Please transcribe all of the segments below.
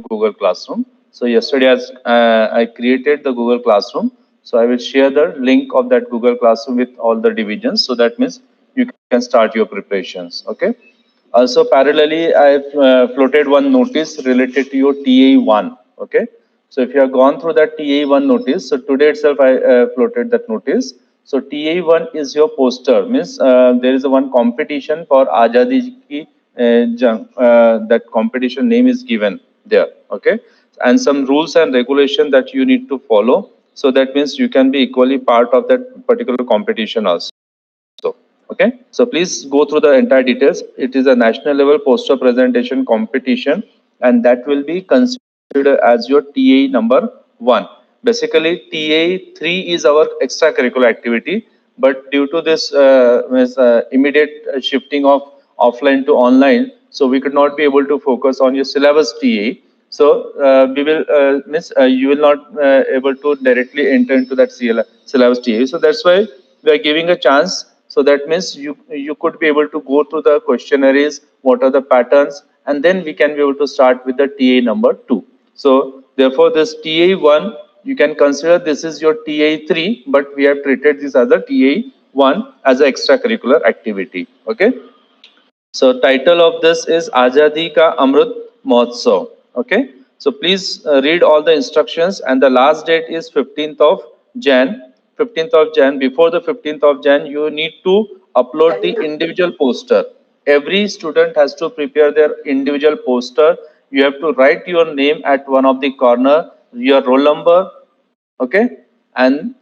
Google Classroom. So yesterday as I created the Google Classroom, so I will share the link of that Google Classroom with all the divisions. So that means you can start your preparations. Okay. Also parallelly, I've floated one notice related to your TA1. Okay. So if you have gone through that TA1 notice, so today itself I floated that notice. So TA1 is your poster, means there is a one competition for Azadi Ki that competition name is given there. Okay. And some rules and regulation that you need to follow. So that means you can be equally part of that particular competition also. Okay, so please go through the entire details. It is a national level poster presentation competition, and that will be considered as your TA number 1. Basically, TA 3 is our extracurricular activity, but due to this immediate shifting of offline to online, so we could not be able to focus on your syllabus TA. So we will you will not able to directly enter into that syllabus TA. So that's why we are giving a chance. So that means you could be able to go through the questionnaires, what are the patterns, and then we can be able to start with the TA number 2. So therefore, this TA1 you can consider this is your TA3, but we have treated this as a TA1 as an extracurricular activity. Okay. So title of this is Azadi Ka Amrut Mahotsav. Okay. So please read all the instructions, and the last date is 15th of Jan. 15th of Jan. Before the 15th of Jan, you need to upload the individual poster. Every student has to prepare their individual poster. You have to write your name at one of the corner, your roll number, okay, and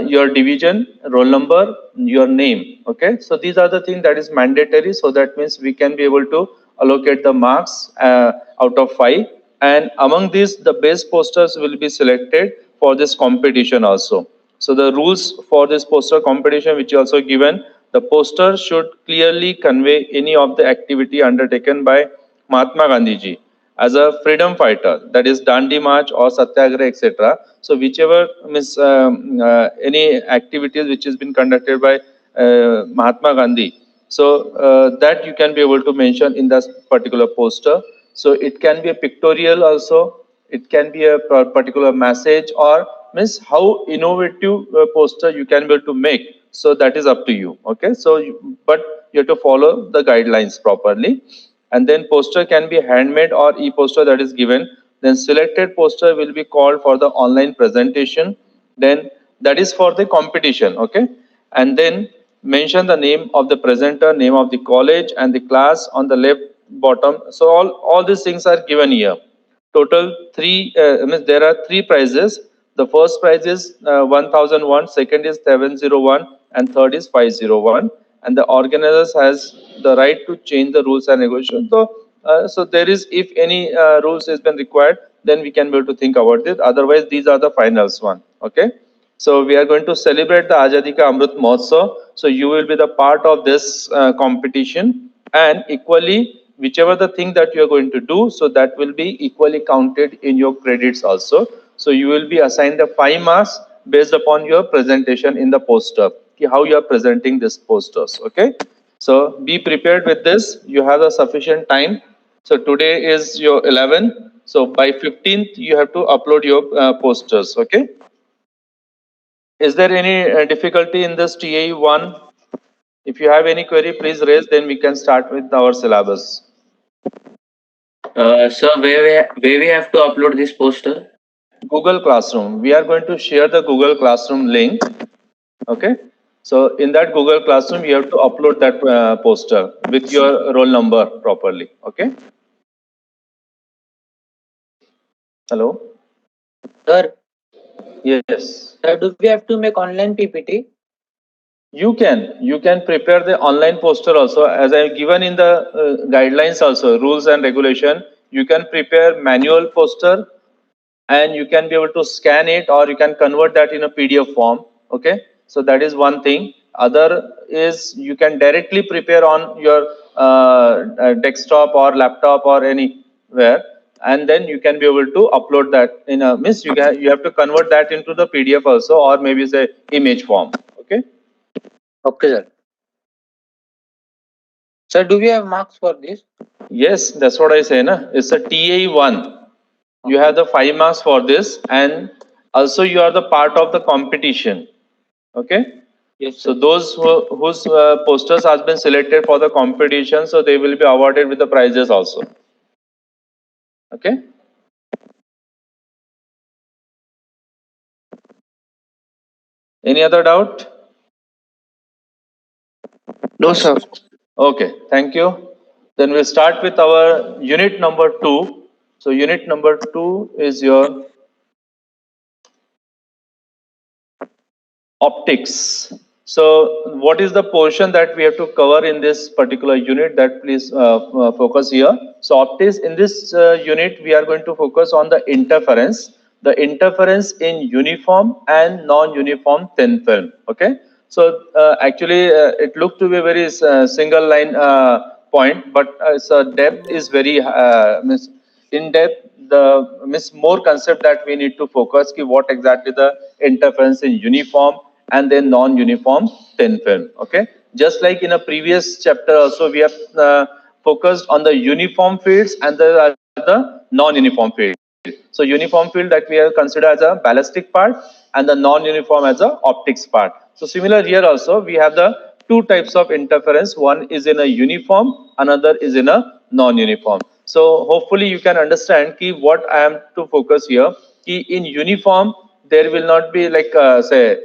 your division, roll number, your name. Okay, so these are the things that is mandatory. So that means we can be able to allocate the marks out of 5, and among these the best posters will be selected for this competition also. So the rules for this poster competition which is also given, the poster should clearly convey any of the activity undertaken by Mahatma Gandhi ji as a freedom fighter, that is Dandi March or Satyagraha, etc. So whichever means any activities which has been conducted by Mahatma Gandhi, so that you can be able to mention in that particular poster. So it can be a pictorial also, it can be a particular message, or means how innovative poster you can be able to make. So that is up to you. Okay, so but you have to follow the guidelines properly. And then poster can be handmade or e-poster that is given. Then selected poster will be called for the online presentation. Then that is for the competition. Okay, and then mention the name of the presenter, name of the college, and the class on the left bottom. So all these things are given here. Total three. Means there are three prizes. The first prize is 1001, second is 701, and third is 501. And the organizers has the right to change the rules and negotiation. So there is, if any rules has been required, then we can be able to think about it. Otherwise, these are the finals one. Okay. So we are going to celebrate the Azadi Ka Amrit Mahotsav. So you will be the part of this competition, and equally whichever the thing that you are going to do, so that will be equally counted in your credits also. So you will be assigned the 5 marks based upon your presentation in the poster, how you are presenting this posters. Okay, so be prepared with this. You have a sufficient time. So today is your 11, so by 15th you have to upload your posters. Okay, is there any difficulty in this TA1? If you have any query, please raise, then we can start with our syllabus. Sir, where we have to upload this poster? Google Classroom. We are going to share the Google Classroom link. Okay. So in that Google Classroom, you have to upload that poster with your roll number properly. Okay. Hello. Sir, Yes. sir, do we have to make online PPT? You can prepare the online poster also, as I given in the guidelines also, rules and regulation. You can prepare manual poster, and you can be able to scan it, or you can convert that in a PDF form. Okay, so that is one thing. Other is you can directly prepare on your desktop or laptop or anywhere, and then you can be able to upload that in a means you have to convert that into the PDF also, or maybe say image form. Okay. Okay, sir. Sir, do we have marks for this? Yes, that's what I say. Na? It's a TA1. You have the 5 marks for this, and also you are the part of the competition. Okay. Yes, So sir. those whose posters has been selected for the competition, so they will be awarded with the prizes also. Okay. Any other doubt? No, sir. Okay, thank you. Then we'll start with our unit number 2. So unit number 2 is your optics. So what is the portion that we have to cover in this particular unit? That please focus here. So optics, in this unit we are going to focus on the interference in uniform and non-uniform thin film. Okay. So actually it looked to be a very single line point, but so depth is very means in depth. The means more concept that we need to focus ki what exactly the interference in uniform and then non-uniform thin film. Okay, just like in a previous chapter also we have focused on the uniform fields and the non-uniform field. So uniform field that we have considered as a ballistic part and the non-uniform as a optics part. So similar here also we have the two types of interference. One is in a uniform, another is in a non-uniform. So hopefully you can understand ki what I am to focus here. Ki in uniform there will not be like say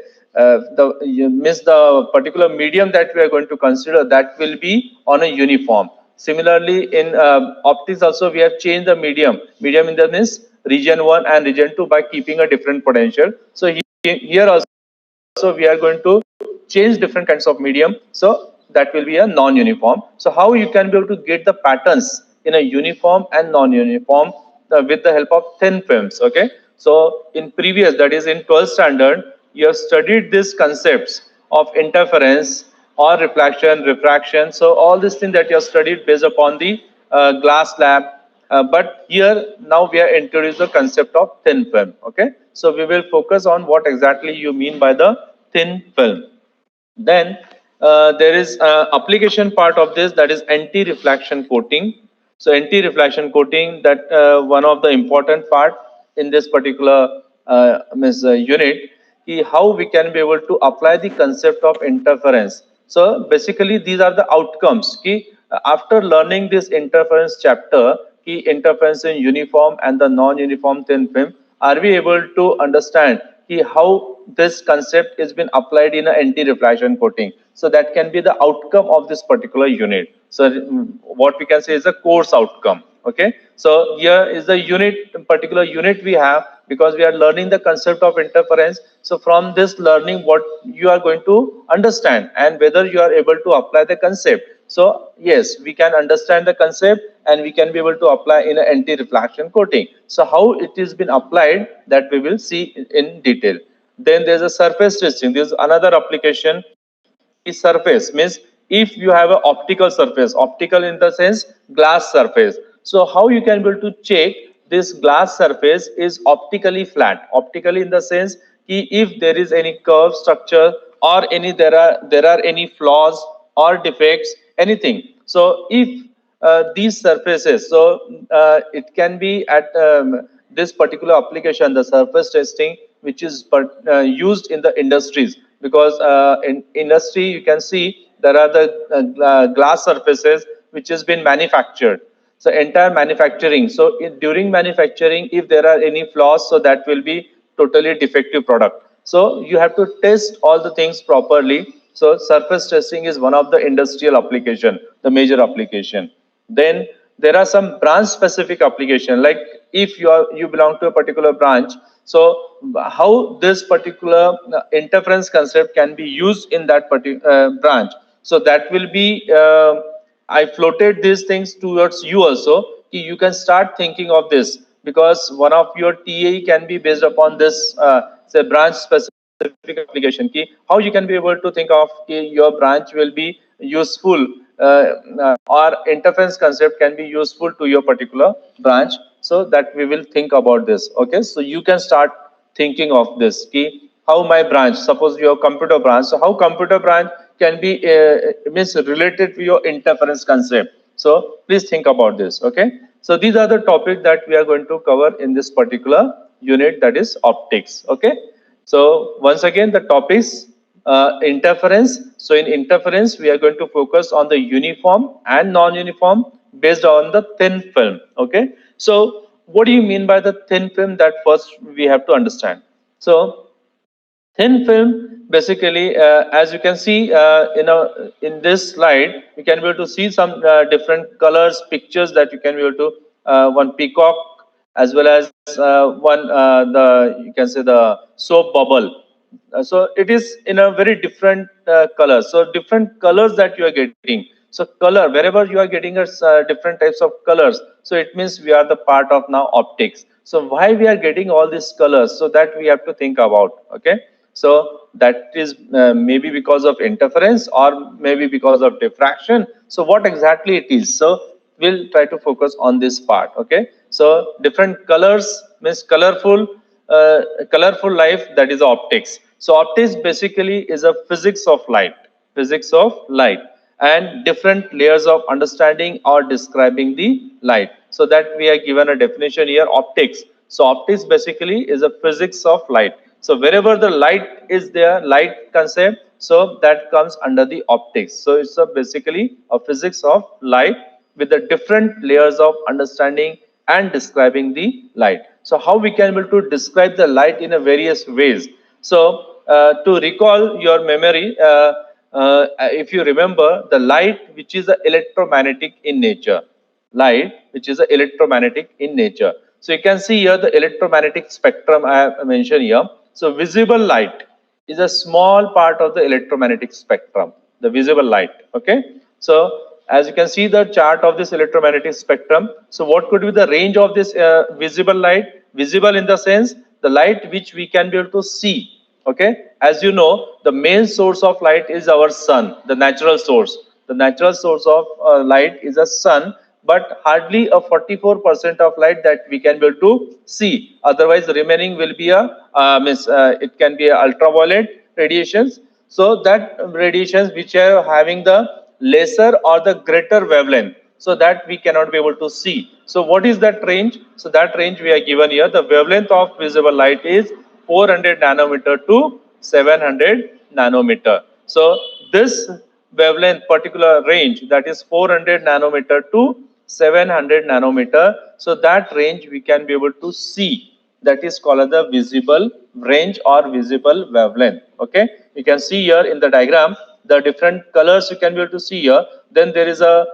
you miss the particular medium that we are going to consider, that will be on a uniform. Similarly, in optics also we have changed the medium. Medium in the means region 1 and region 2 by keeping a different potential. So here also we are going to change different kinds of medium. So that will be a non-uniform. So how you can be able to get the patterns in a uniform and non-uniform with the help of thin films. Okay. So in previous, that is in 12th standard, you have studied these concepts of interference or reflection, refraction. So all these things that you have studied based upon the glass lab. But here now we are introduced the concept of thin film. Okay, so we will focus on what exactly you mean by the thin film. Then there is application part of this, that is anti-reflection coating. So anti-reflection coating, that one of the important part in this particular unit, how we can be able to apply the concept of interference. So basically these are the outcomes. After learning this interference chapter, interference in uniform and the non-uniform thin film, are we able to understand how this concept is been applied in an anti-reflection coating? So that can be the outcome of this particular unit. So what we can say is a course outcome. Okay, so here is the particular unit we have, because we are learning the concept of interference. So from this learning, what you are going to understand and whether you are able to apply the concept. So yes, we can understand the concept and we can be able to apply in an anti-reflection coating. So how it is been applied, that we will see in detail. Then there's a surface testing. There's another application. Surface means if you have an optical surface, optical in the sense glass surface. So how you can be able to check this glass surface is optically flat? Optically in the sense if there is any curve structure or there are any flaws or defects, anything. So if these surfaces, so it can be at this particular application, the surface testing, which is used in the industries, because in industry you can see there are the glass surfaces which has been manufactured. So entire manufacturing, so during manufacturing if there are any flaws, so that will be totally defective product. So you have to test all the things properly. So surface testing is one of the industrial application, the major application. Then there are some branch specific application, like if you belong to a particular branch, so how this particular interference concept can be used in that particular branch. So that will be I floated these things towards you also. You can start thinking of this, because one of your TAE can be based upon this say branch specific application. How you can be able to think of your branch will be useful, or interference concept can be useful to your particular branch. So that we will think about this. Okay, so you can start thinking of this. How my branch, suppose your computer branch, so how computer branch can be means related to your interference concept. So please think about this. Okay, So these are the topics that we are going to cover in this particular unit, that is optics. Okay. So once again, the topics, interference. So in interference, we are going to focus on the uniform and non-uniform based on the thin film. Okay. So what do you mean by the thin film? That first we have to understand. So thin film, basically, as you can see in this slide, you can be able to see some different colors, pictures that you can be able to, one peacock, as well as one the, you can say, the soap bubble. So it is in a very different color. So different colors that you are getting. So color, wherever you are getting different types of colors, so it means we are the part of now optics. So why we are getting all these colors? So that we have to think about. Okay. So that is maybe because of interference or maybe because of diffraction. So what exactly it is? So we'll try to focus on this part. Okay. So different colors means colorful, colorful life, that is optics. So optics basically is a physics of light, physics of light, and different layers of understanding or describing the light. So that we are given a definition here, optics. So optics basically is a physics of light. So wherever the light is there, light concept, so that comes under the optics. So it's basically a physics of light with the different layers of understanding and describing the light. So how we can be able to describe the light in a various ways. So to recall your memory, if you remember, the light which is electromagnetic in nature, light which is electromagnetic in nature. So you can see here the electromagnetic spectrum I have mentioned here. So visible light is a small part of the electromagnetic spectrum, the visible light. Okay. So as you can see the chart of this electromagnetic spectrum. So what could be the range of this visible light? Visible in the sense the light which we can be able to see. Okay. As you know, the main source of light is our sun, the natural source. The natural source of light is a sun, but hardly a 44% of light that we can be able to see. Otherwise, the remaining will be a it can be a ultraviolet radiations. So that radiations which are having the lesser or the greater wavelength, so that we cannot be able to see. So what is that range? So that range we are given here. The wavelength of visible light is 400 nanometer to 700 nanometer. So this wavelength particular range, that is 400 nanometer to 700 nanometer. So that range we can be able to see. That is called the visible range or visible wavelength. Okay. You can see here in the diagram the different colors you can be able to see here. Then there is a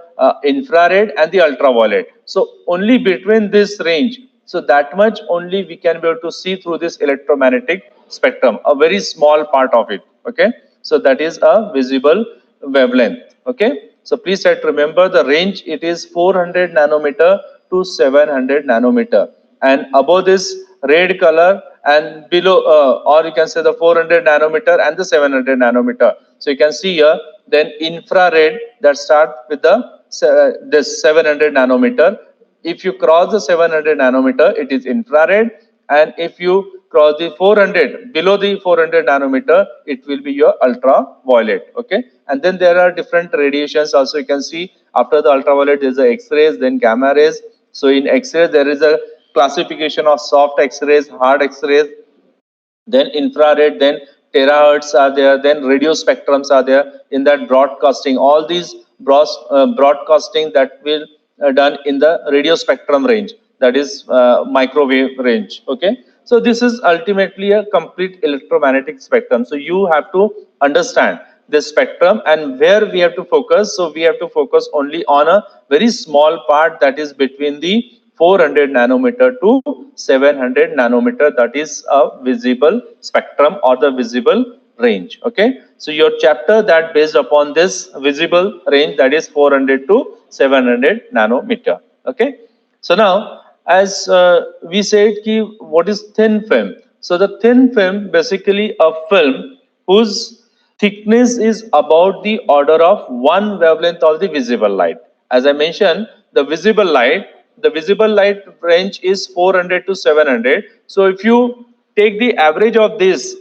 infrared and the ultraviolet. So only between this range, so that much only we can be able to see through this electromagnetic spectrum, a very small part of it. Okay. So that is a visible wavelength. Okay. So please try to remember the range, it is 400 nanometer to 700 nanometer. And above this red color and below, or you can say the 400 nanometer and the 700 nanometer. So you can see here, then infrared that start with the this 700 nanometer. If you cross the 700 nanometer, it is infrared, and if you cross the 400, below the 400 nanometer, it will be your ultraviolet. Okay. And then there are different radiations also. You can see after the ultraviolet there is the X-rays, then gamma rays. So in X-rays there is a classification of soft X-rays, hard X-rays, then infrared, then terahertz are there, then radio spectrums are there. In that broadcasting, all these broadcasting that will done in the radio spectrum range, that is microwave range. Okay. So this is ultimately a complete electromagnetic spectrum. So you have to understand this spectrum and where we have to focus. So we have to focus only on a very small part, that is between the 400 nanometer to 700 nanometer, that is a visible spectrum or the visible range. Okay. So your chapter that based upon this visible range, that is 400 to 700 nanometer. Okay. So now, as we said, what is thin film? So the thin film basically a film whose thickness is about the order of one wavelength of the visible light. As I mentioned, the visible light range is 400 to 700. So if you take the average of this,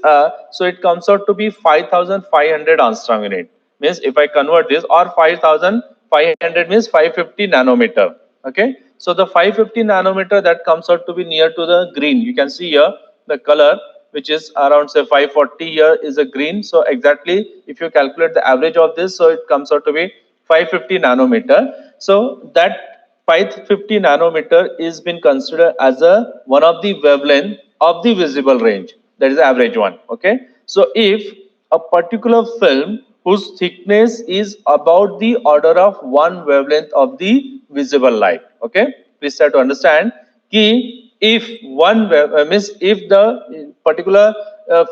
so it comes out to be 5,500 angstrom unit. Means if I convert this, or 5,500 means 550 nanometer. Okay. So the 550 nanometer, that comes out to be near to the green. You can see here the color, which is around say 540 here is a green. So exactly if you calculate the average of this, so it comes out to be 550 nanometer. So that 550 nanometer is been considered as a one of the wavelength of the visible range. That is the average one. Okay. So if a particular film whose thickness is about the order of one wavelength of the visible light. Okay, please try to understand. Ki if one means if the particular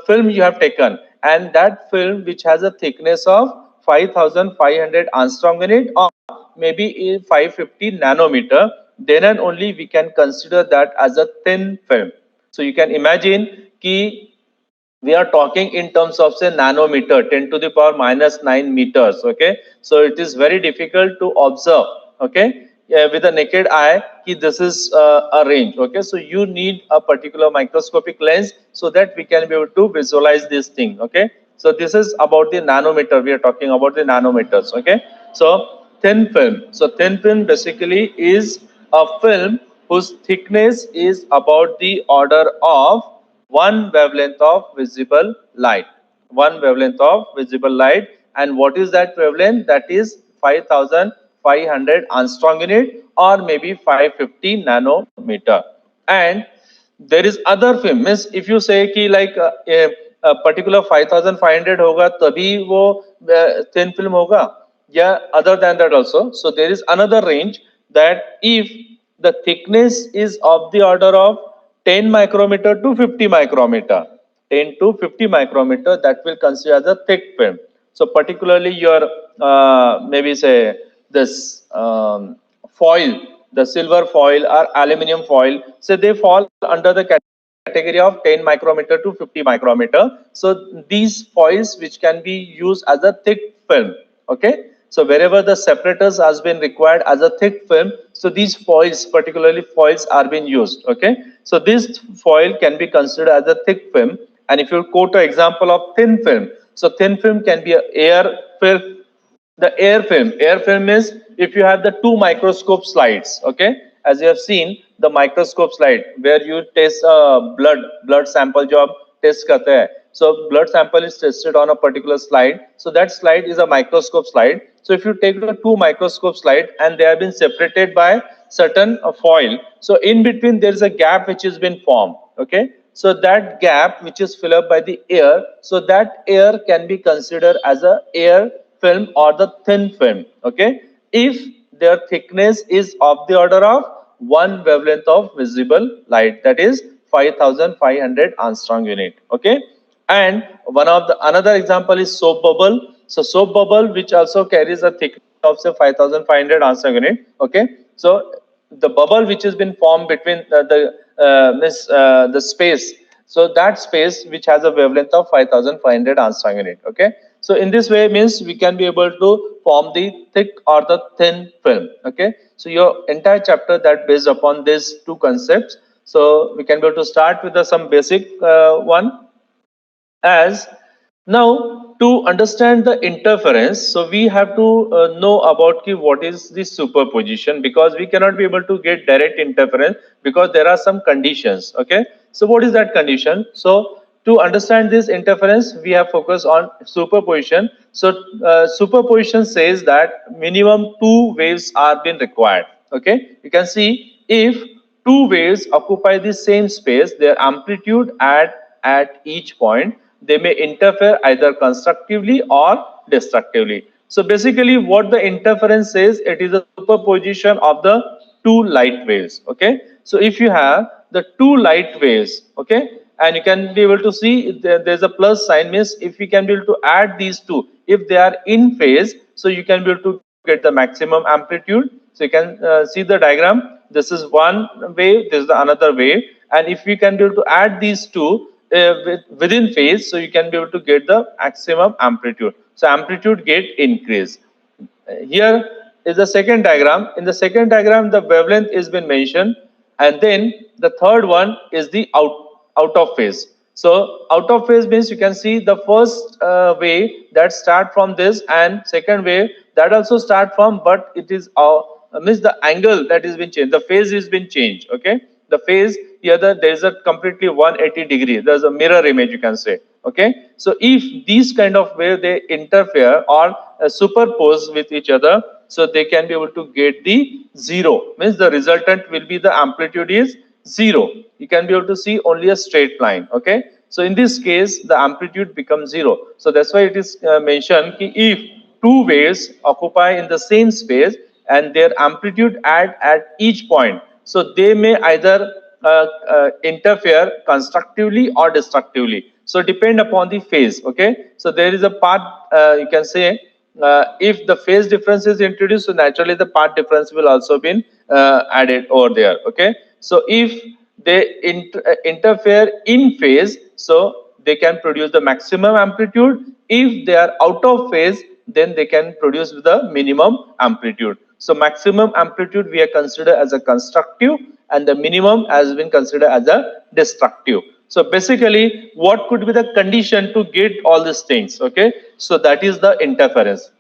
film you have taken, and that film which has a thickness of 5500 angstrom in it, or maybe 550 nanometer, then and only we can consider that as a thin film. So you can imagine ki we are talking in terms of say nanometer, 10 to the power minus 9 meters. Okay, so it is very difficult to observe. Okay, with the naked eye ki this is a range. Okay, so you need a particular microscopic lens so that we can be able to visualize this thing. Okay, so this is about the nanometer, we are talking about the nanometers. Okay, so thin film, so thin film basically is a film whose thickness is about the order of one wavelength of visible light. One wavelength of visible light. And what is that wavelength? That is 5500 angstrom unit, or maybe 550 nanometer. And there is other film, means if you say ki like a particular 5500 hoga tabhi wo thin film hoga, yeah, other than that also. So there is another range, that if the thickness is of the order of 10 micrometer to 50 micrometer, 10 to 50 micrometer, that will consider as a thick film. So particularly your maybe say this foil, the silver foil or aluminum foil, so they fall under the category of 10 micrometer to 50 micrometer. So these foils which can be used as a thick film. Okay, so wherever the separators has been required as a thick film, so these foils, particularly foils, are being used. Okay, so this foil can be considered as a thick film. And if you quote an example of thin film, so thin film can be a air film. The air film is if you have the two microscope slides. Okay, as you have seen the microscope slide where you test blood sample job test karte hai. So blood sample is tested on a particular slide, so that slide is a microscope slide. So if you take the two microscope slide and they have been separated by certain foil, so in between there is a gap which has been formed. Okay, so that gap which is filled up by the air, so that air can be considered as a air film or the thin film. Okay, if their thickness is of the order of one wavelength of visible light, that is 5500 angstrom unit. Okay, and one of the another example is soap bubble. So soap bubble which also carries a thickness of say 5500 angstrom unit. Okay, so the bubble which has been formed between the space, so that space which has a wavelength of 5500 angstrom unit. Okay, so in this way means we can be able to form the thick or the thin film. Okay, so your entire chapter that based upon these two concepts. So we can be able to start with some basic one. As now, to understand the interference, so we have to know about what is the superposition, because we cannot be able to get direct interference because there are some conditions. Okay, so what is that condition? So to understand this interference, we have focused on superposition. So superposition says that minimum two waves are being required. Okay, you can see if two waves occupy the same space, their amplitude at each point, they may interfere either constructively or destructively. So basically what the interference says, it is a superposition of the two light waves. Okay, so if you have the two light waves, okay, and you can be able to see there's a plus sign, means if you can be able to add these two, if they are in phase, so you can be able to get the maximum amplitude. So you can see the diagram, this is one wave, this is the another wave, and if we can be able to add these two within phase, so you can be able to get the maximum amplitude. So amplitude get increase. Here is the second diagram. In the second diagram, the wavelength is been mentioned, and then the third one is the out of phase. So out of phase means you can see the first wave that start from this, and second wave that also start from, but it is means the angle that has been changed, the phase has been changed. Okay, the phase here, there is a completely 180 degree. There's a mirror image, you can say. Okay, so if these kind of wave they interfere or superpose with each other, so they can be able to get the zero, means the resultant will be the amplitude is zero. You can be able to see only a straight line. Okay, so in this case the amplitude becomes zero. So that's why it is mentioned ki if two waves occupy in the same space and their amplitude at each point, so they may either interfere constructively or destructively. So depend upon the phase. Okay, so there is a part, you can say, if the phase difference is introduced, so naturally the path difference will also be added over there. Okay, so if they interfere in phase, so they can produce the maximum amplitude. If they are out of phase, then they can produce the minimum amplitude. So maximum amplitude we are considered as a constructive, and the minimum has been considered as a destructive. So basically, what could be the condition to get all these things? Okay, so that is the interference.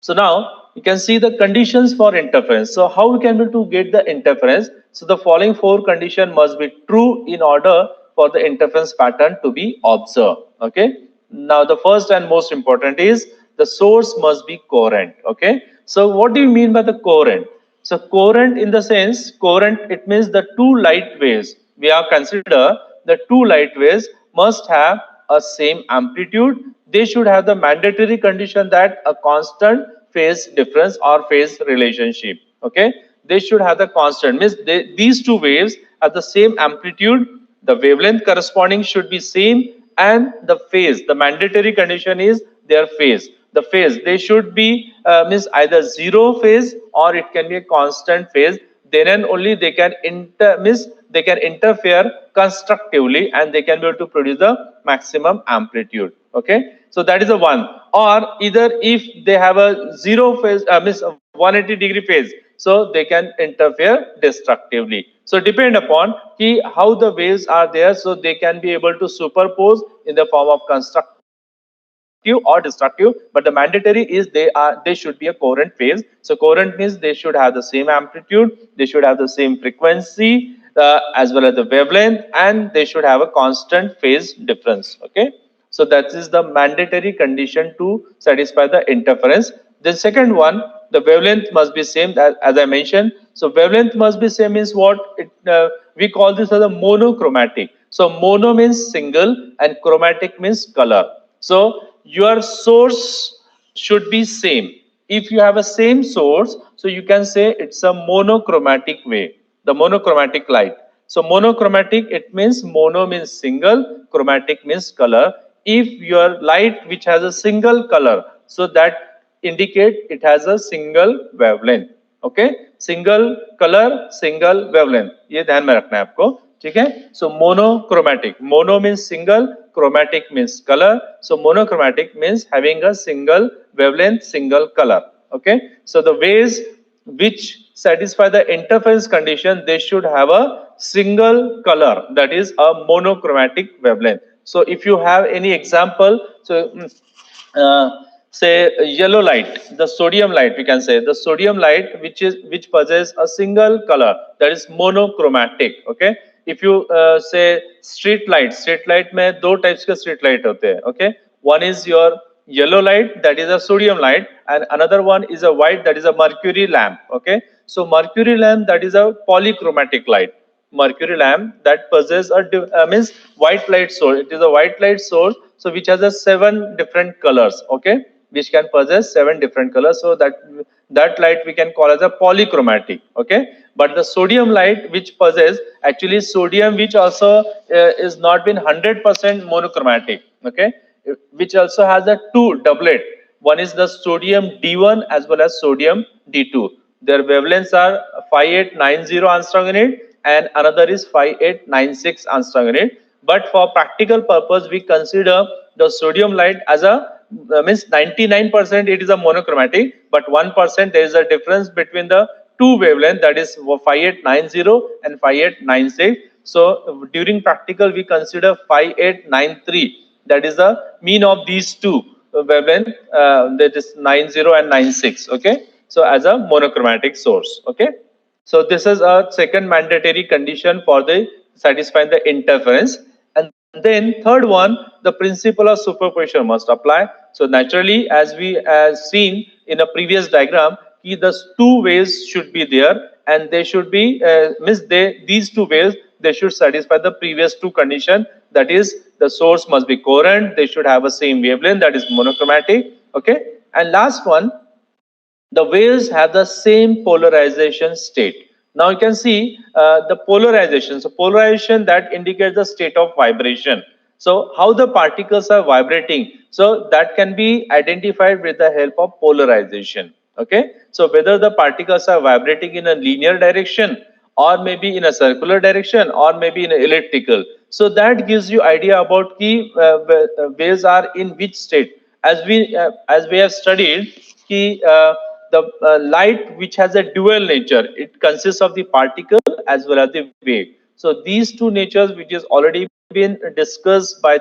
So now you can see the conditions for interference. So how we can be to get the interference? So the following four conditions must be true in order for the interference pattern to be observed. Okay. Now the first and most important is the source must be coherent. Okay. So what do you mean by the coherent? So coherent in the sense, coherent, it means the two light waves. We have considered the two light waves must have a same amplitude. They should have the mandatory condition that a constant phase difference or phase relationship. Okay, they should have the constant, means these two waves have the same amplitude, the wavelength corresponding should be same, and the phase, the mandatory condition is their phase. The phase, they should be means either zero phase or it can be a constant phase. Then and only they can they can interfere constructively and they can be able to produce the maximum amplitude. Okay, so that is the one. Or either if they have a zero phase, means 180 degree phase, so they can interfere destructively. So depend upon how the waves are there, so they can be able to superpose in the form of constructive or destructive, but the mandatory is they should be a coherent phase. So coherent means they should have the same amplitude, they should have the same frequency, as well as the wavelength, and they should have a constant phase difference. Okay, so that is the mandatory condition to satisfy the interference. The second one, the wavelength must be same, as I mentioned. So wavelength must be same means what we call this as a monochromatic. So mono means single and chromatic means color. So your source should be same. If you have a same source, so you can say it's a monochromatic wave, the monochromatic light. So monochromatic, it means mono means single, chromatic means color. If your light which has a single color, so that indicate it has a single wavelength. Okay, single color, single wavelength, ये ध्यान में रखना है आपको. ठीक है, so monochromatic, mono means single, chromatic means color. So monochromatic means having a single wavelength, single color. Okay, so the waves which satisfy the interference condition, they should have a single color, that is a monochromatic wavelength. So if you have any example, so say yellow light, the sodium light, we can say the sodium light which possesses a single color, that is monochromatic. Okay, if you say street light में दो types के street light होते हैं. Okay, one is your yellow light, that is a sodium light, and another one is a white, that is a mercury lamp. Okay, so mercury lamp, that is a polychromatic light. Mercury lamp that possesses a means white light source, it is a white light source, so which has a 7 different colors. Okay, which can possess 7 different colors, so that light we can call as a polychromatic. Okay, but the sodium light which possesses actually sodium which also is not been 100% monochromatic. Okay, which also has a two doublet. One is the sodium D1 as well as sodium D2. Their wavelengths are 5890 angstrom unit and another is 5896 angstrom unit. But for practical purpose, we consider the sodium light as a means 99% it is a monochromatic, but 1% there is a difference between the two wavelength, that is 5890 and 5896. So during practical we consider 5893, that is the mean of these two wavelength, that is 90 and 96. Okay, So as a monochromatic source. Okay. So this is a second mandatory condition for the satisfying the interference. And then third one, the principle of superposition must apply. So naturally, as we seen in a previous diagram, the two waves should be there, and they should be these two waves, they should satisfy the previous two condition. That is, the source must be coherent. They should have a same wavelength, that is monochromatic. Okay, and last one, the waves have the same polarization state. Now you can see the polarization. So polarization, that indicates the state of vibration. So how the particles are vibrating. So that can be identified with the help of polarization. Okay. So whether the particles are vibrating in a linear direction, or maybe in a circular direction, or maybe in an elliptical. So that gives you idea about key waves are in which state. As we have studied, key the light which has a dual nature, it consists of the particle as well as the wave. So these two natures, which is already been discussed by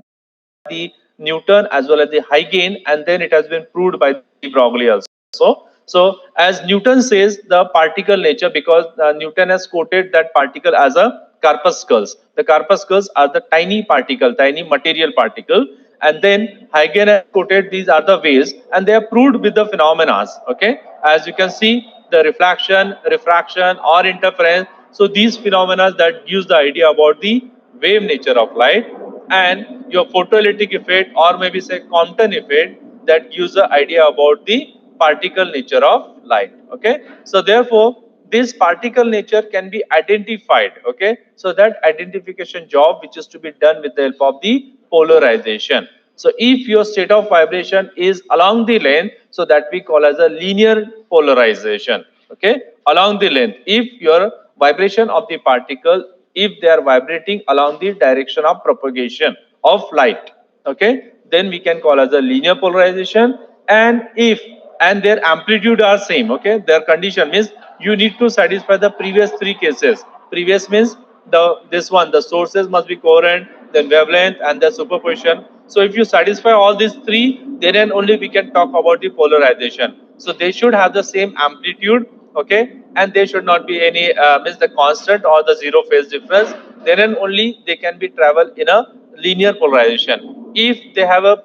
the Newton as well as the Huygens, and then it has been proved by the Broglie also. So as Newton says, the particle nature, because Newton has quoted that particle as a corpuscles. The corpuscles are the tiny particle, tiny material particle, and then Huygens has quoted these are the waves, and they are proved with the phenomena. Okay, as you can see, the reflection, refraction, or interference. So these phenomena that gives the idea about the wave nature of light, and your photoelectric effect, or maybe say Compton effect, that gives the idea about the particle nature of light. Okay, so therefore this particle nature can be identified. Okay, so that identification job which is to be done with the help of the polarization. So if your state of vibration is along the length, so that we call as a linear polarization. Okay, along the length, if your vibration of the particle, if they are vibrating along the direction of propagation of light, okay, then we can call as a linear polarization. And if and their amplitude are same, okay, their condition means you need to satisfy the previous three cases. Previous means the sources must be coherent, then wavelength, and the superposition. So if you satisfy all these three, then only we can talk about the polarization. So they should have the same amplitude, okay, and there should not be any means the constant or the zero phase difference. Then only they can be travel in a linear polarization. If they have a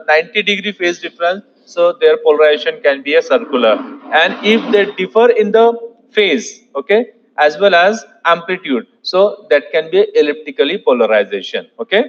90-degree phase difference, so their polarization can be a circular. And if they differ in the phase, okay, as well as amplitude, so that can be elliptically polarization. Okay,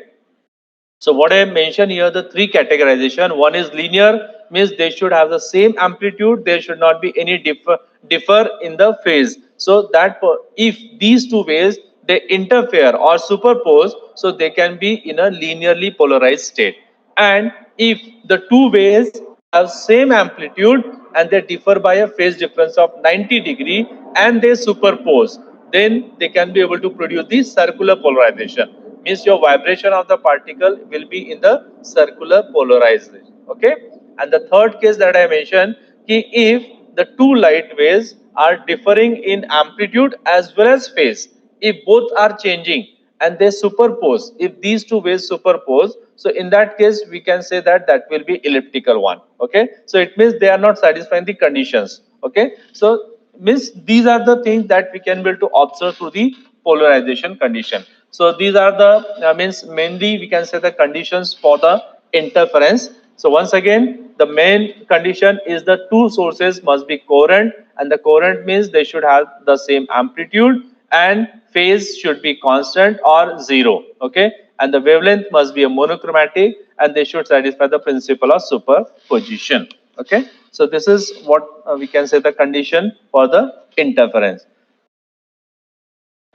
so what I mentioned here, the three categorization. One is linear, means they should have the same amplitude. There should not be any differ in the phase. So that if these two waves they interfere or superpose, so they can be in a linearly polarized state. And if the two waves have same amplitude and they differ by a phase difference of 90 degree and they superpose, then they can be able to produce the circular polarization. Means your vibration of the particle will be in the circular polarization. Okay, and the third case that I mentioned, if the two light waves are differing in amplitude as well as phase, if both are changing and they superpose, if these two waves superpose, so in that case we can say that that will be elliptical one. Okay, so it means they are not satisfying the conditions. Okay, so means these are the things that we can be able to observe through the polarization condition. So these are the means mainly we can say the conditions for the interference. So once again, the main condition is the two sources must be coherent, and the coherent means they should have the same amplitude, and phase should be constant or zero. Okay, and the wavelength must be a monochromatic, and they should satisfy the principle of superposition. Okay, so this is what we can say the condition for the interference.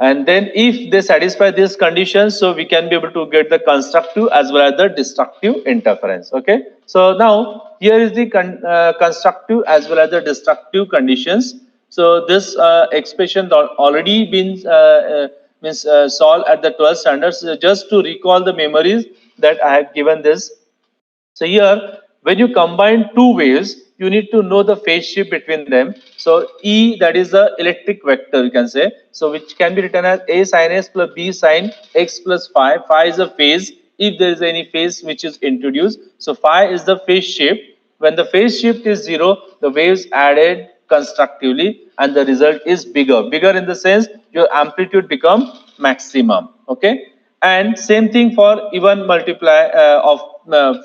And then if they satisfy these conditions, so we can be able to get the constructive as well as the destructive interference. Okay, so now here is the constructive as well as the destructive conditions. So this expression already been means solved at the 12th standard. So just to recall the memories that I have given this. So here, when you combine two waves, you need to know the phase shift between them. So E, that is the electric vector, you can say. So which can be written as A sin S plus B sin X plus phi. Phi is a phase if there is any phase which is introduced. So phi is the phase shift. When the phase shift is zero, the waves added constructively, and the result is bigger in the sense your amplitude become maximum. Okay, and same thing for even multiply of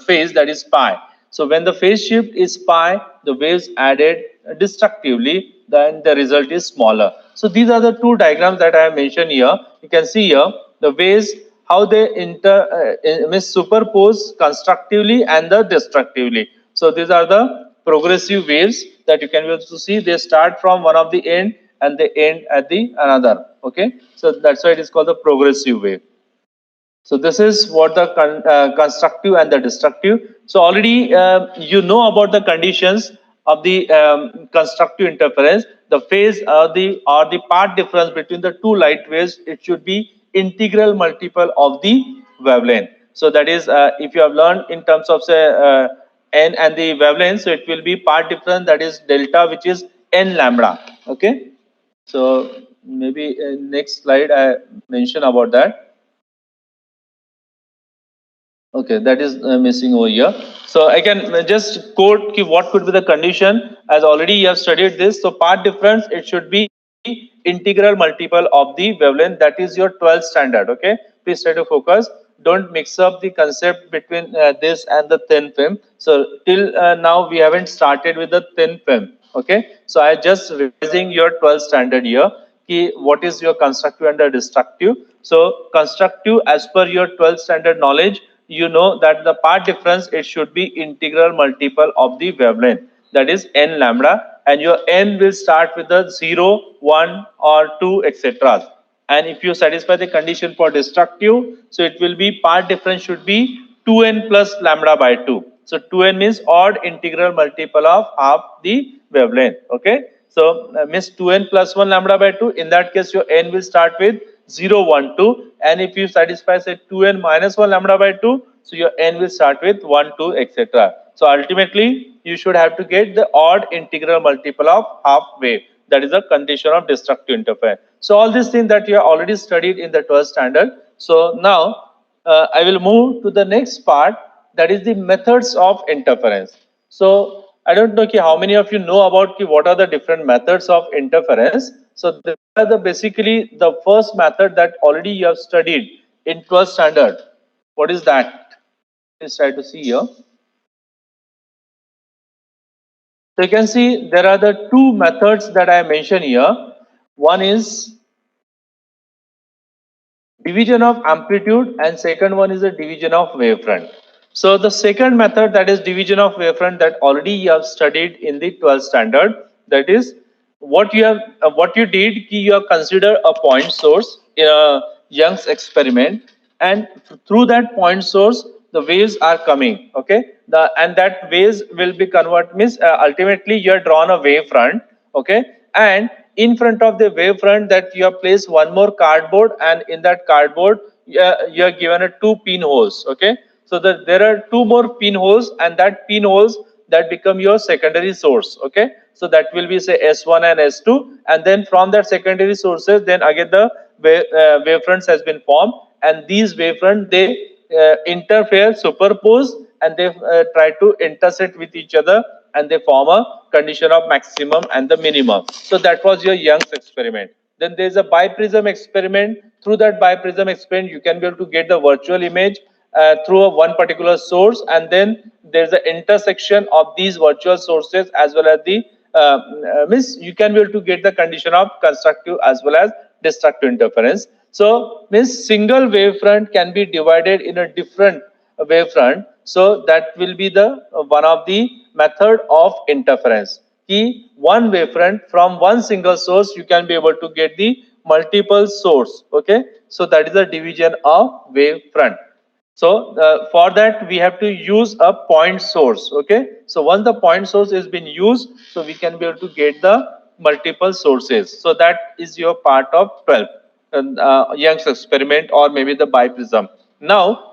phase, that is pi. So when the phase shift is pi, the waves added destructively, then the result is smaller. So these are the two diagrams that I have mentioned here. You can see here the waves, how they superpose constructively and the destructively. So these are the progressive waves that you can be able to see. They start from one of the end and they end at the another. Okay, so that's why it is called the progressive wave. So this is what the constructive and the destructive. So already you know about the conditions of the constructive interference. The phase or the path difference between the two light waves, it should be integral multiple of the wavelength. So that is, if you have learned in terms of say n and the wavelength, so it will be path difference, that is delta, which is n lambda. Okay. So maybe in next slide I mention about that. Okay, that is missing over here. So I can just quote what could be the condition, as already you have studied this. So path difference, it should be integral multiple of the wavelength. That is your 12th standard. Okay, please try to focus. Don't mix up the concept between this and the thin film. So till now we haven't started with the thin film. Okay, so I just revising your 12th standard here. What is your constructive and the destructive? So constructive, as per your 12th standard knowledge, you know that the path difference, it should be integral multiple of the wavelength, that is n lambda, and your n will start with the 0, 1 or 2, etc. And if you satisfy the condition for destructive, so it will be path difference should be 2n plus lambda by 2. So 2n means odd integral multiple of half the wavelength. Okay, so means 2n plus 1 lambda by 2. In that case, your n will start with 0, 1, 2, and if you satisfy say 2n minus 1 lambda by 2, so your n will start with 1, 2, etc. So ultimately you should have to get the odd integral multiple of half wave. That is a condition of destructive interference. So all these things that you have already studied in the 12th standard. So now I will move to the next part, that is the methods of interference. So I don't know how many of you know about what are the different methods of interference. So they are basically the first method that already you have studied in 12th standard. What is that? Let's try to see here. So you can see there are the two methods that I mentioned here. One is division of amplitude and second one is a division of wavefront. So the second method, that is division of wavefront, that already you have studied in the 12th standard. That is what you did, you have considered a point source in a Young's experiment, and through that point source the waves are coming. Okay, and that waves will be converted, means ultimately you have drawn a wavefront. Okay, and in front of the wavefront that you have placed one more cardboard, and in that cardboard you are given a two pinholes. Okay, so there are two more pinholes, and that pinholes that become your secondary source. Okay, so that will be say S1 and S2, and then from that secondary sources, then again the wavefronts has been formed, and these wavefront, they interfere, superpose, and they try to intersect with each other, and they form a condition of maximum and the minimum. So that was your Young's experiment. Then there is a biprism experiment. Through that biprism experiment, you can be able to get the virtual image through one particular source, and then there's an intersection of these virtual sources as well as the means you can be able to get the condition of constructive as well as destructive interference. So means single wavefront can be divided in a different wavefront. So that will be the one of the method of interference. One wavefront from one single source, you can be able to get the multiple source. Okay, so that is the division of wavefront. So for that we have to use a point source. Okay, so once the point source has been used, so we can be able to get the multiple sources. So that is your part of 12 Young's experiment, or maybe the biprism. Now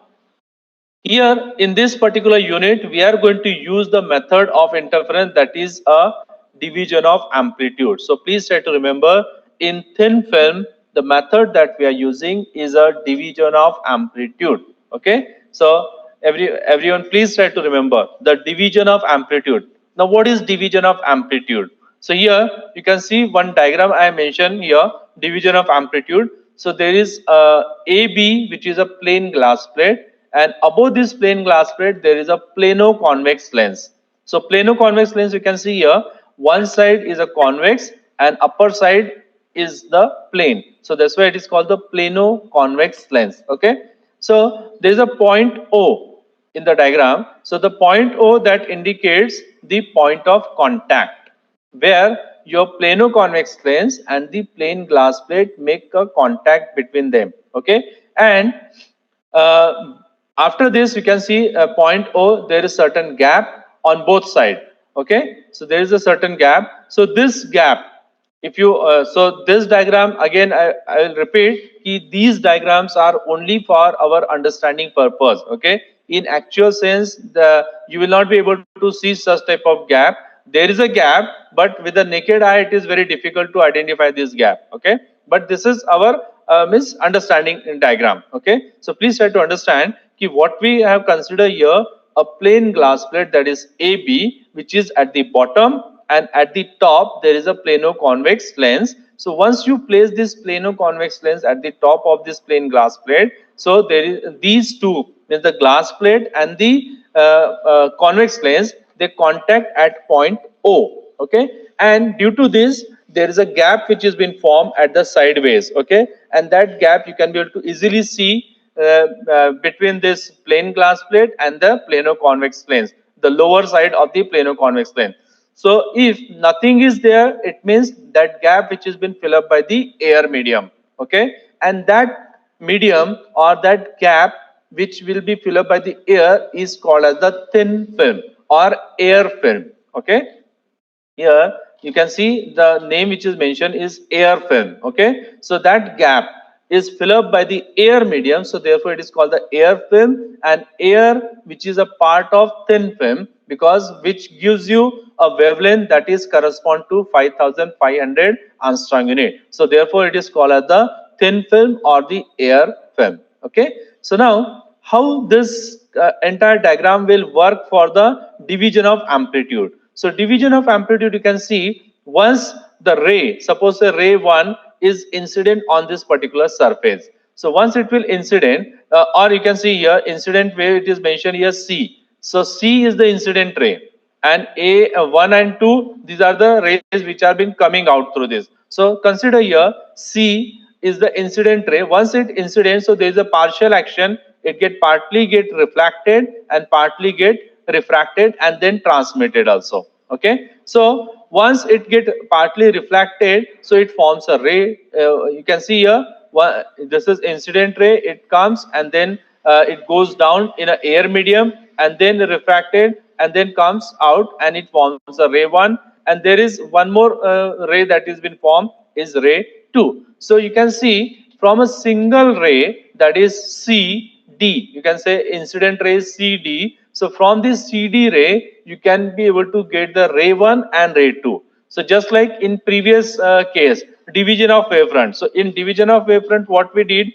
here in this particular unit, we are going to use the method of interference, that is a division of amplitude. So please try to remember, in thin film, the method that we are using is a division of amplitude. Okay, so everyone please try to remember the division of amplitude. Now what is division of amplitude? So here you can see one diagram I mentioned here, division of amplitude. So there is AB, which is a plane glass plate, and above this plane glass plate there is a plano-convex lens. So plano-convex lens, you can see here, one side is a convex and upper side is the plane. So that's why it is called the plano-convex lens. Okay. So there is a point O in the diagram. So the point O that indicates the point of contact, where your plano-convex lens and the plane glass plate make a contact between them. Okay. And uh, after this, you can see a point O, there is certain gap on both sides. Okay. So there is a certain gap. So this gap, if you so this diagram again, I will repeat, these diagrams are only for our understanding purpose. Okay. In actual sense, you will not be able to see such type of gap. There is a gap, but with the naked eye it is very difficult to identify this gap. Okay. But this is our misunderstanding in diagram. Okay. So please try to understand what we have considered here, a plain glass plate, that is AB, which is at the bottom, and at the top there is a plano-convex lens. So once you place this plano-convex lens at the top of this plain glass plate, so there is these two, means the glass plate and the convex lens, they contact at point O. Okay. And due to this, there is a gap which has been formed at the sideways. Okay. And that gap you can be able to easily see between this plain glass plate and the plano-convex lens, the lower side of the plano-convex lens. So if nothing is there, it means that gap which has been filled up by the air medium. Okay. And that medium or that gap which will be filled up by the air is called as the thin film or air film. Okay. Here you can see the name which is mentioned is air film. Okay. So that gap is filled up by the air medium. So therefore it is called the air film, and air which is a part of thin film, because which gives you a wavelength that is correspond to 5500 Armstrong unit. So therefore it is called as the thin film or the air film. Okay. So now how this entire diagram will work for the division of amplitude. So division of amplitude, you can see once the ray, suppose the ray 1 is incident on this particular surface. So once it will incident, or you can see here incident wave, it is mentioned here C. So C is the incident ray, and A1 and 2, these are the rays which are been coming out through this. So consider here C is the incident ray. Once it incident, so there is a partial action. It partly get reflected and partly get refracted and then transmitted also. Okay. So once it get partly reflected, so it forms a ray. You can see here, this is incident ray. It comes and then it goes down in an air medium and then refracted and then comes out and it forms a ray 1. And there is one more ray that has been formed, is ray 2. So you can see from a single ray, that is CD, you can say incident ray is CD. So from this CD ray, you can be able to get the ray 1 and ray 2. So just like in previous case, division of wavefront. So in division of wavefront, what we did,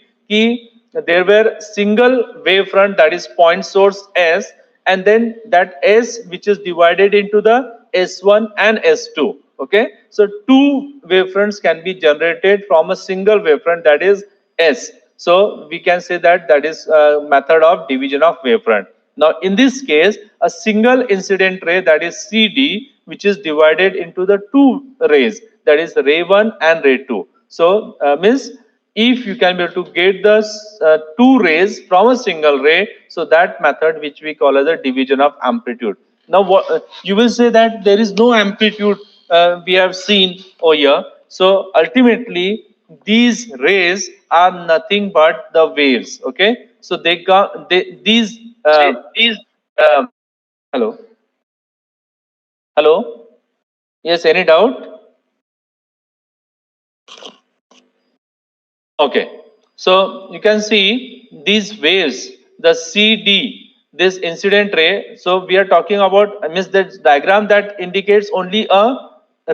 there were single wavefront, that is point source S, and then that S which is divided into the S1 and S2. Okay. So two wavefronts can be generated from a single wavefront, that is S. So we can say that that is a method of division of wavefront. Now in this case, a single incident ray, that is CD, which is divided into the two rays, that is ray 1 and ray 2. So means if you can be able to get the two rays from a single ray, so that method which we call as a division of amplitude. Now what you will say that there is no amplitude we have seen over here. So ultimately these rays are nothing but the waves. Okay. So these hello. Hello. Yes, any doubt? Okay. So you can see these waves, the CD, this incident ray. So we are talking about, I mean, this diagram that indicates only a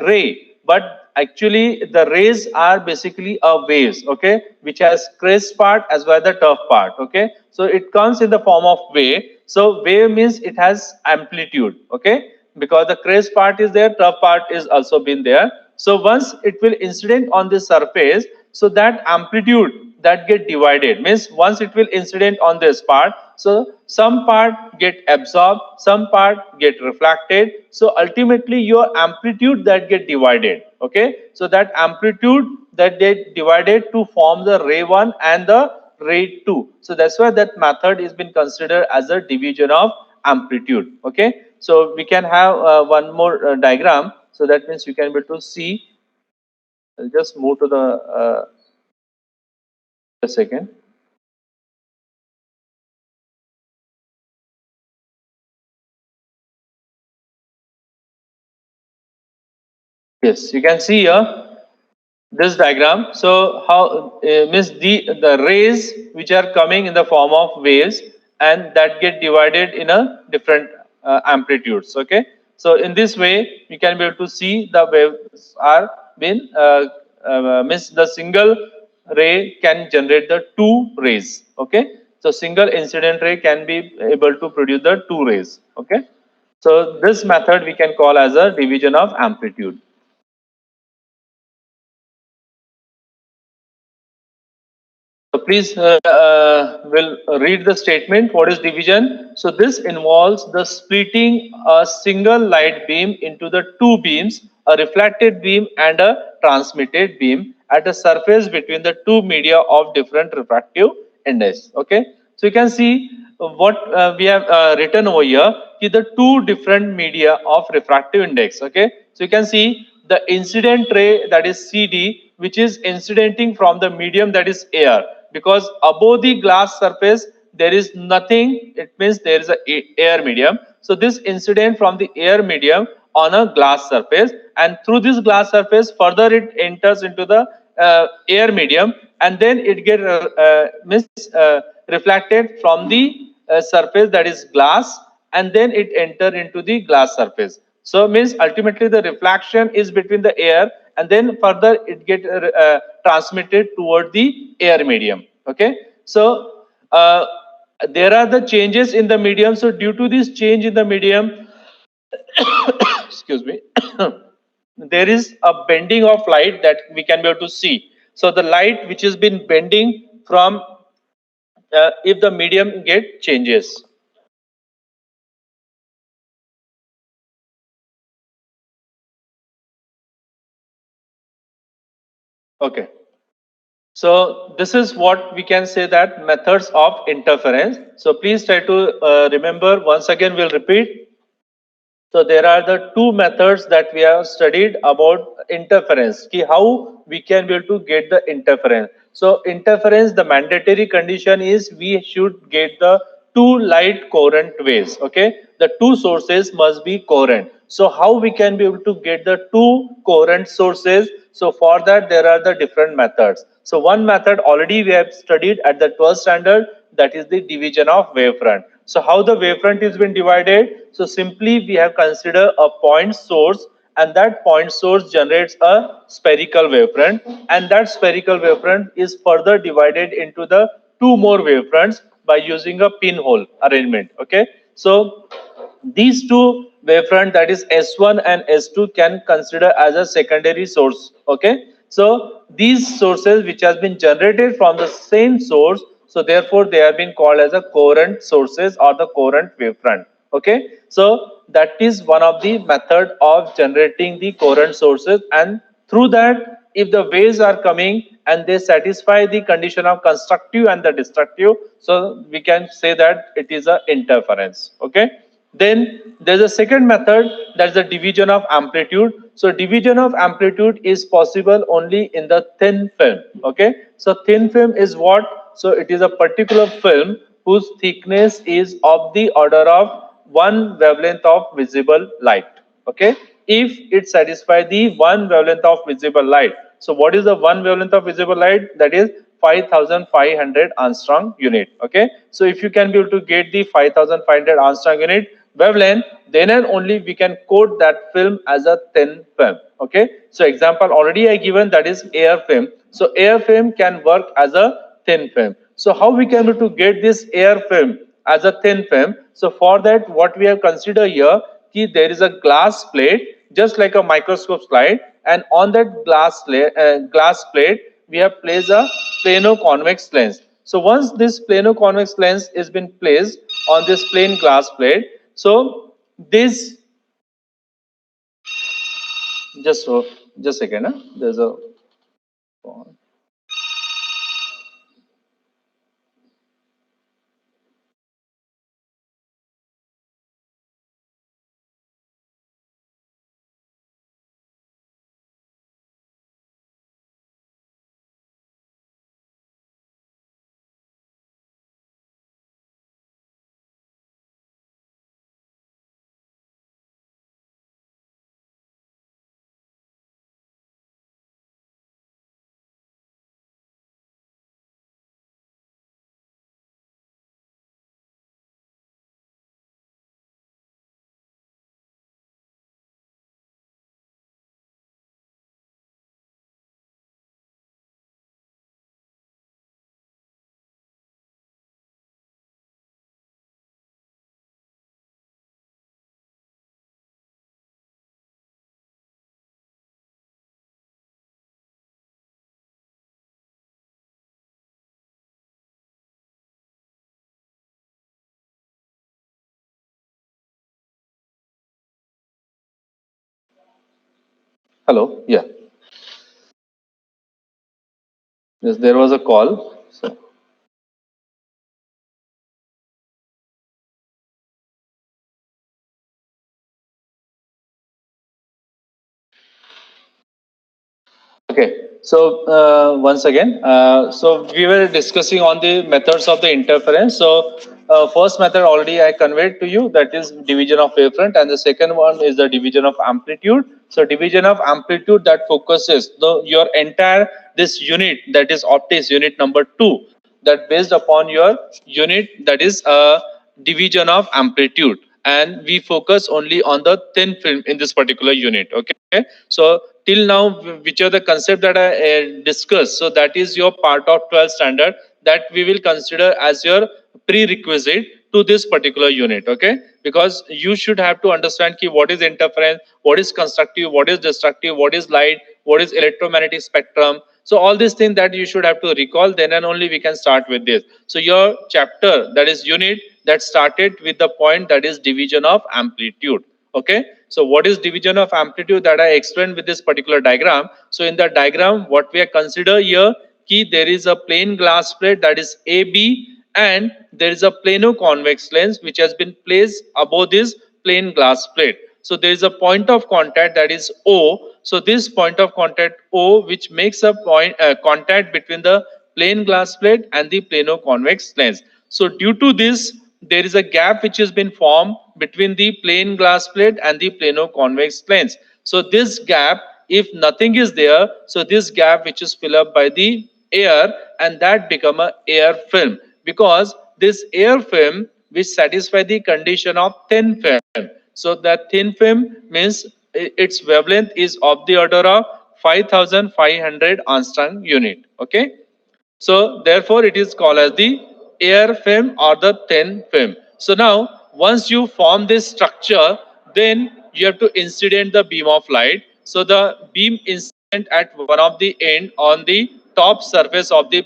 ray, but actually the rays are basically a waves. Okay, which has crest part as well as the turf part. Okay, so it comes in the form of wave. So wave means it has amplitude. Okay, because the crest part is there, trough part is also been there. So once it will incident on the surface, so that amplitude that get divided means once it will incident on this part, so some part get absorbed, some part get reflected. So ultimately your amplitude that get divided. Okay, so that amplitude that get divided to form the ray 1 and the ray 2. So that's why that method is been considered as a division of amplitude. Okay, so we can have one more diagram, so that means you can be able to see. I'll just move to the a second. Yes, you can see here this diagram. So how means the rays which are coming in the form of waves, and that get divided in a different amplitudes. Okay, so in this way you can be able to see the waves are been means the single ray can generate the two rays. Okay, so single incident ray can be able to produce the two rays. Okay, so this method we can call as a division of amplitude. So please will read the statement. What is division? So this involves the splitting a single light beam into the two beams, a reflected beam and a transmitted beam at a surface between the two media of different refractive index. Okay. So you can see what we have written over here is the two different media of refractive index. Okay. So you can see the incident ray, that is CD, which is incidenting from the medium, that is air, because above the glass surface there is nothing. It means there is a air medium. So this incident from the air medium on a glass surface, and through this glass surface further it enters into the air medium, and then it get reflected from the surface, that is glass, and then it enter into the glass surface. So means ultimately the reflection is between the air, and then further it get transmitted toward the air medium. Okay, so there are the changes in the medium. So due to this change in the medium, excuse me, there is a bending of light that we can be able to see. So the light which has been bending from if the medium get changes. Okay. So this is what we can say, that methods of interference. So please try to remember. Once again we'll repeat. So there are the two methods that we have studied about interference. Ki how we can be able to get the interference. So interference, the mandatory condition is we should get the two light coherent waves. Okay, the two sources must be coherent. So how we can be able to get the two coherent sources? So for that there are the different methods. So one method already we have studied at the 12th standard, that is the division of wavefront. So how the wavefront is been divided? So simply we have considered a point source, and that point source generates a spherical wavefront, and that spherical wavefront is further divided into the two more wavefronts by using a pinhole arrangement. Okay, so these two wavefront, that is S1 and S2, can consider as a secondary source. Okay, so these sources which has been generated from the same source, so therefore they have been called as a coherent sources or the coherent wavefront. Okay, so that is one of the method of generating the coherent sources, and through that if the waves are coming and they satisfy the condition of constructive and the destructive, so we can say that it is a interference. Okay, then there's a second method, that's the division of amplitude. So division of amplitude is possible only in the thin film. Okay, so thin film is what? So it is a particular film whose thickness is of the order of one wavelength of visible light. Okay, if it satisfies the one wavelength of visible light. So what is the one wavelength of visible light? That is 5500 Armstrong unit. Okay, so if you can be able to get the 5500 Armstrong unit wavelength, then and only we can coat that film as a thin film. Okay, so example already I given, that is air film. So air film can work as a thin film. So how we can be able to get this air film as a thin film? So for that what we have considered here, कि there is a glass plate just like a microscope slide, and on that glass plate we have placed a plano convex lens. So once this plano convex lens is been placed on this plain glass plate, so this just just a second, there's a hello, yeah, yes, there was a call. So okay, so once again, so we were discussing on the methods of the interference. So first method already I conveyed to you, that is division of wavefront, and the second one is the division of amplitude. So division of amplitude, that focuses your entire this unit, that is optics unit number 2, that based upon your unit, that is division of amplitude, and we focus only on the thin film in this particular unit. Okay, so till now which are the concept that I discussed, so that is your part of 12 standard, that we will consider as your prerequisite to this particular unit. Okay, because you should have to understand ki what is interference, what is constructive, what is destructive, what is light, what is electromagnetic spectrum. So all these things that you should have to recall, then and only we can start with this. So your chapter, that is unit, that started with the point, that is division of amplitude. Okay, so what is division of amplitude, that I explained with this particular diagram. So in the diagram, what we are consider here, key, there is a plain glass plate, that is AB, and there is a plano convex lens which has been placed above this plain glass plate. So there is a point of contact, that is O. So this point of contact O, which makes a point contact between the plain glass plate and the plano convex lens. So due to this, there is a gap which has been formed between the plain glass plate and the plano convex lens. So this gap, if nothing is there, so this gap which is filled up by the air, and that become a air film, because this air film which satisfy the condition of thin film. So that thin film means its wavelength is of the order of 5500 Armstrong unit. Okay, so therefore it is called as the air film or the thin film. So now once you form this structure, then you have to incident the beam of light. So the beam incident at one of the end on the top surface of the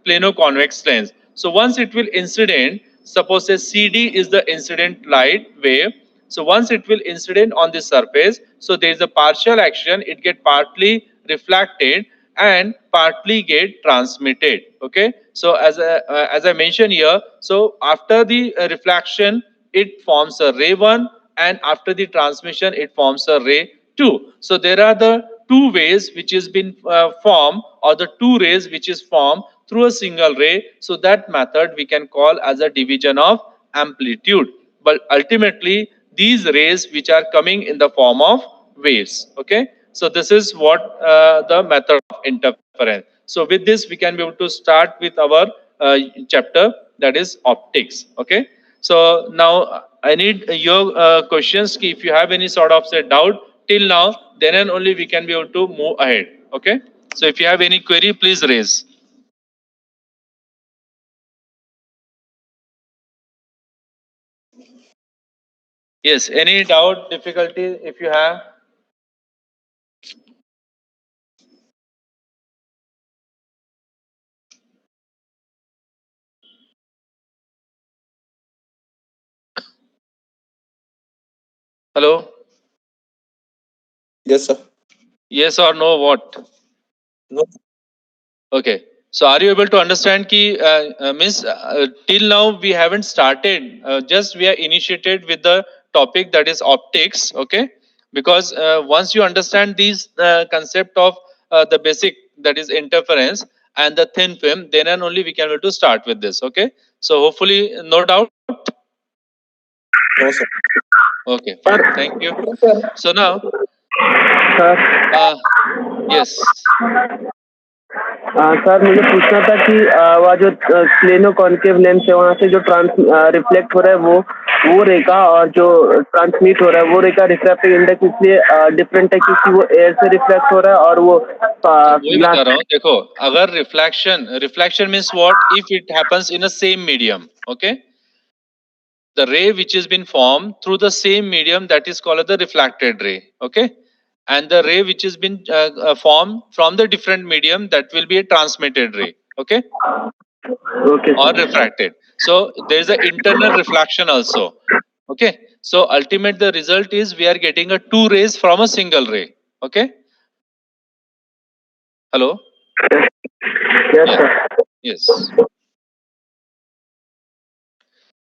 plano convex lens. So once it will incident, suppose say CD is the incident light wave. So once it will incident on the surface, so there is a partial action, it get partly reflected and partly get transmitted. Okay, so as I mentioned here, so after the reflection it forms a ray 1, and after the transmission it forms a ray 2. So there are the two ways which has been formed, or the two rays which is formed through a single ray. So that method we can call as a division of amplitude. But ultimately these rays which are coming in the form of waves. Okay, so this is what the method of interference. So with this we can be able to start with our chapter, that is optics. Okay, so now I need your questions. If you have any sort of say doubt till now, then and only we can be able to move ahead. Okay, so if you have any query, please raise. Yes, any doubt, difficulty if you have? Hello? Yes, sir. Yes or no, what? No. Okay. So are you able to understand means till now we haven't started, just we are initiated with the topic that is optics, okay? Because once you understand these concept of the basic, that is interference and the thin film, then and only we can able to start with this, okay? So hopefully no doubt. No, sir. Okay, fine. Thank you. So now, sir yes. Sir मुझे पूछना था कि वह जो plano concave lens है वहाँ से जो रिफ्लेक्ट हो रहा है वो रेखा और जो ट्रांसमिट हो रहा है वो रेखा रिफ्रैक्टिव इंडेक्स इसलिए डिफरेंट है क्योंकि वो एयर से रिफ्लेक्ट हो रहा है और वो वही बता ग्लास रहा हूँ, देखो, अगर reflection means what, if it happens in a same medium, okay, the ray which has been formed through the same medium, that is called the refracted ray, okay, and the ray which has been formed from the different medium, that will be a transmitted ray, okay, okay or refracted. So there is an internal reflection also, okay. So ultimate the result is we are getting a two rays from a single ray, okay. Hello? Yes Yeah. Sir Yes.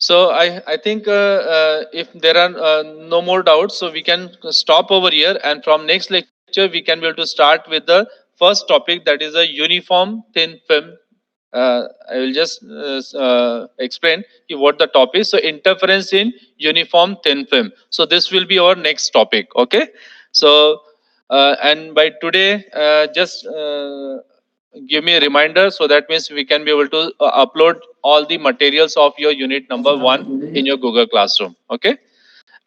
So I think if there are no more doubts, so we can stop over here, and from next lecture we can be able to start with the first topic, that is a uniform thin film. I will just explain what the topic is. So interference in uniform thin film. So this will be our next topic. Okay. So and by today, just give me a reminder, so that means we can be able to upload all the materials of your unit number 1 in your Google Classroom, okay.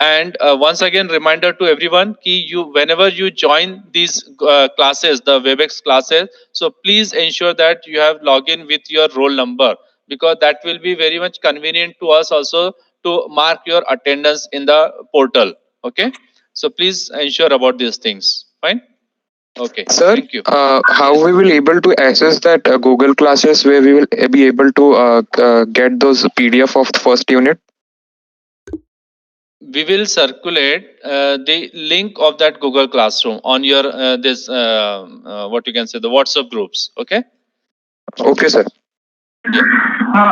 And once again, reminder to everyone, you whenever you join these classes, the WebEx classes, so please ensure that you have login with your roll number, because that will be very much convenient to us also to mark your attendance in the portal, okay. So please ensure about these things. Fine. Okay. Sir, Thank you. how Yes. we will able to access that Google classes where we will be able to get those PDF of the first unit? We will circulate the link of that Google Classroom on your this what you can say, the WhatsApp groups, okay. Okay, sir. हाँ